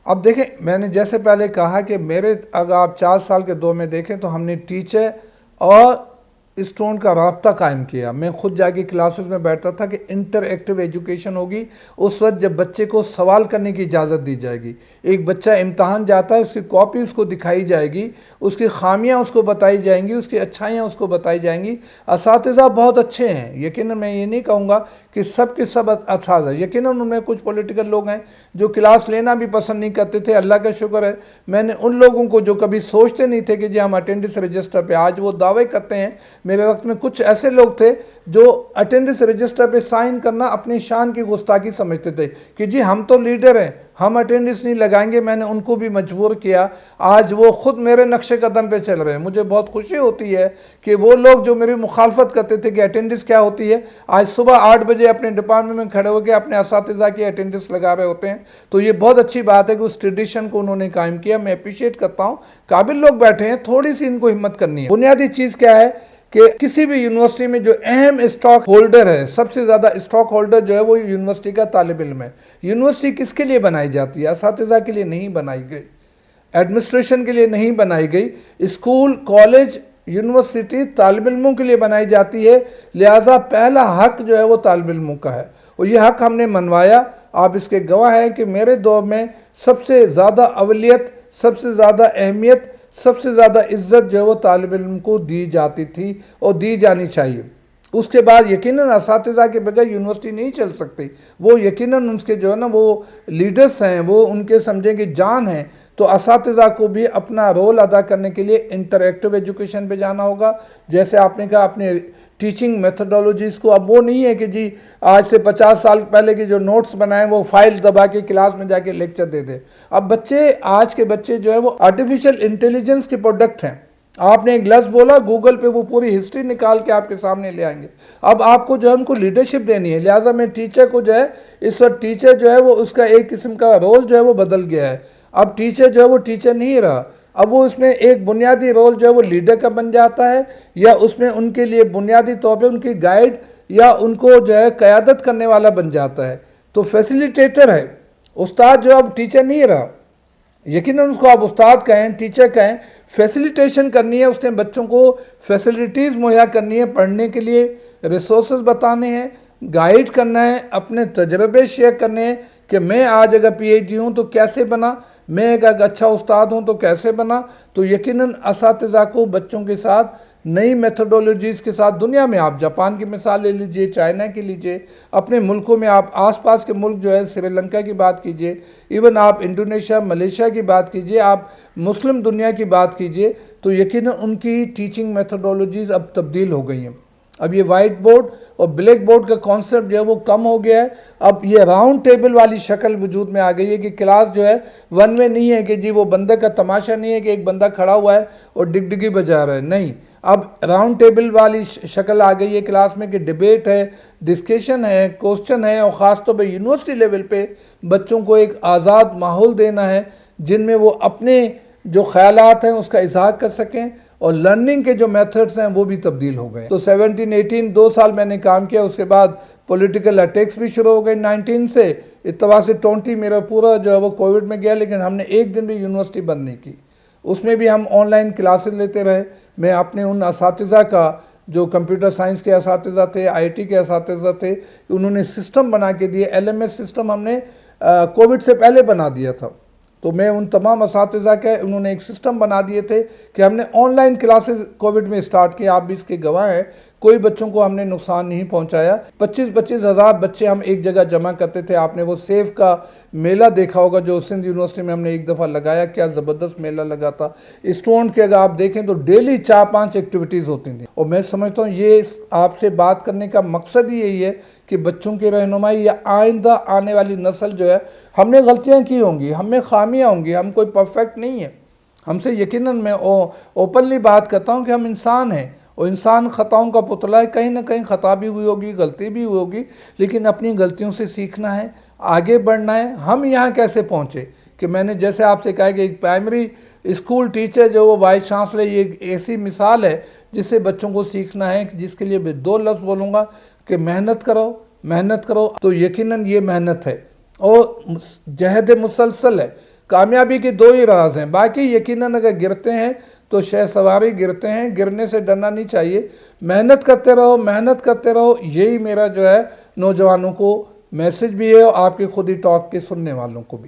اب دیکھیں، میں نے جیسے پہلے کہا کہ اگر آپ 4 سال کے دور میں دیکھیں تو ہم نے ٹیچر اور اسٹوڈنٹ کا رابطہ قائم کیا. میں خود جا کے کلاسز میں بیٹھتا تھا کہ انٹر ایکٹیو ایجوکیشن ہوگی اس وقت جب بچے کو سوال کرنے کی اجازت دی جائے گی. ایک بچہ امتحان جاتا ہے، اس کی کاپی اس کو دکھائی جائے گی، اس کی خامیاں اس کو بتائی جائیں گی، اس کی اچھائیاں اس کو بتائی جائیں گی. اساتذہ بہت اچھے ہیں، یقیناً میں یہ نہیں کہوں گا کہ سب کے سب اساتذہ، یقیناً ان میں کچھ پولیٹیکل لوگ ہیں جو کلاس لینا بھی پسند نہیں کرتے تھے. اللہ کا شکر ہے میں نے ان لوگوں کو جو کبھی سوچتے نہیں تھے کہ جی ہم اٹینڈنس رجسٹر پہ، آج وہ دعوے کرتے ہیں. میرے وقت میں کچھ ایسے لوگ تھے جو اٹینڈنس رجسٹر پہ سائن کرنا اپنی شان کی گستاخی سمجھتے تھے کہ جی ہم تو لیڈر ہیں، ہم اٹینڈنس نہیں لگائیں گے. میں نے ان کو بھی مجبور کیا. آج وہ خود میرے نقش قدم پہ چل رہے ہیں. مجھے بہت خوشی ہوتی ہے کہ وہ لوگ جو میری مخالفت کرتے تھے کہ اٹینڈنس کیا ہوتی ہے، آج صبح 8 بجے اپنے ڈپارٹمنٹ میں کھڑے ہو کے اپنے اساتذہ کی اٹینڈنس لگا رہے ہوتے ہیں. تو یہ بہت اچھی بات ہے کہ اس ٹریڈیشن کو انہوں نے قائم کیا. میں اپریشیٹ کرتا ہوں. قابل لوگ بیٹھے ہیں، تھوڑی سی ان کو ہمت کرنی ہے. بنیادی چیز کیا ہے کہ کسی بھی یونیورسٹی میں جو اہم اسٹاک ہولڈر ہے، سب سے زیادہ اسٹاک ہولڈر جو ہے وہ یونیورسٹی کا طالب علم ہے. یونیورسٹی کس کے لیے بنائی جاتی ہے؟ اساتذہ کے لیے نہیں بنائی گئی، ایڈمنسٹریشن کے لیے نہیں بنائی گئی. اسکول، کالج، یونیورسٹی طالب علموں کے لیے بنائی جاتی ہے. لہٰذا پہلا حق جو ہے وہ طالب علموں کا ہے، اور یہ حق ہم نے منوایا. آپ اس کے گواہ ہیں کہ میرے دور میں سب سے زیادہ اولیت، سب سے زیادہ اہمیت، سب سے زیادہ عزت جو ہے وہ طالب علم کو دی جاتی تھی اور دی جانی چاہیے. اس کے بعد یقیناً اساتذہ کے بغیر یونیورسٹی نہیں چل سکتی. وہ یقیناً ان کے جو ہے نا وہ لیڈرز ہیں، وہ ان کے سمجھیں کہ جان ہیں. تو اساتذہ کو بھی اپنا رول ادا کرنے کے لیے انٹر ایکٹیو ایجوکیشن پہ جانا ہوگا. جیسے آپ نے کہا اپنے ٹیچنگ میتھڈولوجیز کو، اب وہ نہیں ہے کہ جی آج سے 50 سال پہلے کے جو نوٹس بنائیں وہ فائل دبا کے کلاس میں جا کے لیکچر دے دیں. اب آج کے بچے جو ہے وہ آرٹیفیشل انٹیلیجنس کے پروڈکٹ ہیں. آپ نے ایک لفظ بولا، گوگل پہ وہ پوری ہسٹری نکال کے آپ کے سامنے لے آئیں گے. اب آپ کو جو ہے ان کو لیڈرشپ دینی ہے. لہٰذا میں ٹیچر کو جو ہے اس وقت ٹیچر جو ہے وہ اس کا ایک قسم کا رول جو ہے وہ بدل گیا ہے. اب ٹیچر جو ہے وہ ٹیچر نہیں رہا. اب وہ اس میں ایک بنیادی رول جو ہے وہ لیڈر کا بن جاتا ہے، یا اس میں ان کے لیے بنیادی طور پہ ان کی گائیڈ یا ان کو جو ہے قیادت کرنے والا بن جاتا ہے. تو فیسیلیٹیٹر ہے. استاد جو اب ٹیچر نہیں رہا. یقیناً اس کو آپ استاد کہیں، ٹیچر کہیں. فیسیلیٹیشن کرنی ہے، اس نے بچوں کو فیسیلیٹیز مہیا کرنی ہے، پڑھنے کے لیے ریسورسز بتانے ہیں، گائیڈ کرنا ہے، اپنے تجربے شیئر کرنے ہیں کہ میں آج اگر پی ایچ ڈی ہوں تو کیسے بنا، میں ایک اچھا استاد ہوں تو کیسے بنا. تو یقیناً اساتذہ کو بچوں کے ساتھ نئی میتھڈولوجیز کے ساتھ، دنیا میں آپ جاپان کی مثال لے لیجئے، چائنا کی لیجئے، اپنے ملکوں میں آپ آس پاس کے ملک جو ہے سری لنکا کی بات کیجئے، ایون آپ انڈونیشیا، ملیشیا کی بات کیجئے، آپ مسلم دنیا کی بات کیجئے، تو یقیناً ان کی ٹیچنگ میتھڈولوجیز اب تبدیل ہو گئی ہیں. اب یہ وائٹ بورڈ اور بلیک بورڈ کا کانسیپٹ جو ہے وہ کم ہو گیا ہے. اب یہ راؤنڈ ٹیبل والی شکل وجود میں آ گئی ہے کہ کلاس جو ہے ون وے نہیں ہے کہ جی وہ بندے کا تماشا نہیں ہے کہ ایک بندہ کھڑا ہوا ہے اور ڈگڈگی بجا رہا ہے. نہیں، اب راؤنڈ ٹیبل والی شکل آ گئی ہے کلاس میں کہ ڈیبیٹ ہے، ڈسکشن ہے، کوسچن ہے، اور خاص طور پہ یونیورسٹی لیول پہ بچوں کو ایک آزاد ماحول دینا ہے جن میں وہ اپنے جو خیالات ہیں اس کا اظہار کر سکیں. اور لرننگ کے جو میتھڈز ہیں وہ بھی تبدیل ہو گئے. تو 17-18 2 سال میں نے کام کیا. اس کے بعد پولیٹیکل اٹیکس بھی شروع ہو گئے 19 سے. اتوا سے 20 میرا پورا جو ہے وہ کووڈ میں گیا، لیکن ہم نے ایک دن بھی یونیورسٹی بند نہیں کی. اس میں بھی ہم آن لائن کلاسز لیتے رہے. میں اپنے ان اساتذہ کا جو کمپیوٹر سائنس کے اساتذہ تھے، آئی ٹی کے اساتذہ تھے، انہوں نے سسٹم بنا کے دیے. ایل ایم ایس سسٹم ہم نے کووڈ سے پہلے بنا دیا تھا. تو میں ان تمام اساتذہ کے انہوں نے ایک سسٹم بنا دیے تھے کہ ہم نے آن لائن کلاسز کووڈ میں اسٹارٹ کیا. آپ بھی اس کے گواہ ہیں. کوئی بچوں کو ہم نے نقصان نہیں پہنچایا. 25-25 ہزار بچے ہم ایک جگہ جمع کرتے تھے. آپ نے وہ سیف کا میلہ دیکھا ہوگا جو سندھ یونیورسٹی میں ہم نے ایک دفعہ لگایا. کیا زبردست میلہ لگا تھا. اسٹوڈنٹ کے اگر آپ دیکھیں تو ڈیلی 4-5 ایکٹیویٹیز ہوتی تھیں. اور میں سمجھتا ہوں یہ آپ سے بات کرنے کا مقصد ہی یہی ہے کہ بچوں کی رہنمائی یا آئندہ آنے والی نسل جو ہے، ہم نے غلطیاں کی ہوں گی، ہم میں خامیاں ہوں گی، ہم کوئی پرفیکٹ نہیں ہے. ہم سے یقیناً میں اوپنلی بات کرتا ہوں کہ ہم انسان ہیں، اور انسان خطاؤں کا پتلا ہے. کہیں نہ کہیں خطا بھی ہوئی ہوگی، غلطی بھی ہوئی ہوگی، لیکن اپنی غلطیوں سے سیکھنا ہے، آگے بڑھنا ہے. ہم یہاں کیسے پہنچے کہ میں نے جیسے آپ سے کہا کہ ایک پرائمری اسکول ٹیچر جو وہ وائس چانسلر، یہ ایک ایسی مثال ہے جس سے بچوں کو سیکھنا ہے، جس کے لیے میں 2 لفظ بولوں گا کہ محنت کرو، محنت کرو. تو یقیناً یہ محنت ہے اور جہد مسلسل ہے. کامیابی کے دو ہی راز ہیں، باقی یقیناً اگر گرتے ہیں تو شہ سواری گرتے ہیں، گرنے سے ڈرنا نہیں چاہیے، محنت کرتے رہو، محنت کرتے رہو، یہی میرا جو ہے نوجوانوں کو میسج بھی ہے اور آپ کی خود ہی ٹاک کے سننے والوں کو بھی۔